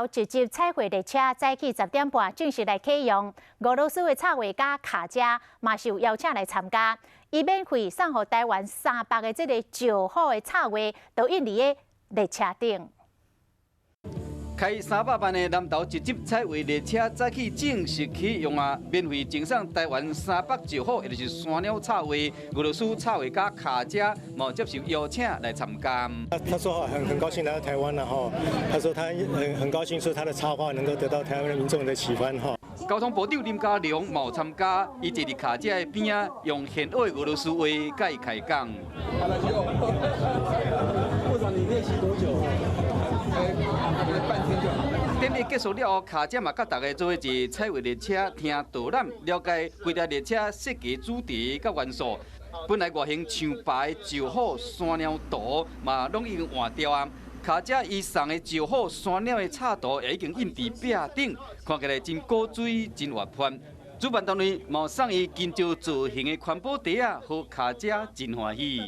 一集彩绘列车早起10点半正式来启用，俄罗斯的插画家卡佳嘛是有邀请来参加，伊免费送予台湾300个这个上好的插画，都印伫个列车顶。 开300万的南投一集彩绘列车早起正式启用啊！免费赠送台湾300就好，也就是山鸟插画，俄罗斯插画家卡佳冇接受邀请来参加。他说很高兴来到台湾了哈，他说他很高兴说他的插画能够得到台湾民众的喜欢哈。交通部长林佳龙冇参加，伊坐伫卡佳的边啊，用现学的俄罗斯话甲伊开讲。部长，你练习多久？ 典礼结束了后，卡佳嘛甲大家做伙坐彩绘列车听导览，了解规条列车设计主题甲元素。本来外形像白的就好山鸟图嘛，拢已经换掉啊。卡佳伊送的就好山鸟的插图也已经印伫壁顶，看起来真古水、真活泼。主办单位嘛送伊金蕉造型的环保袋啊，互卡佳真欢喜。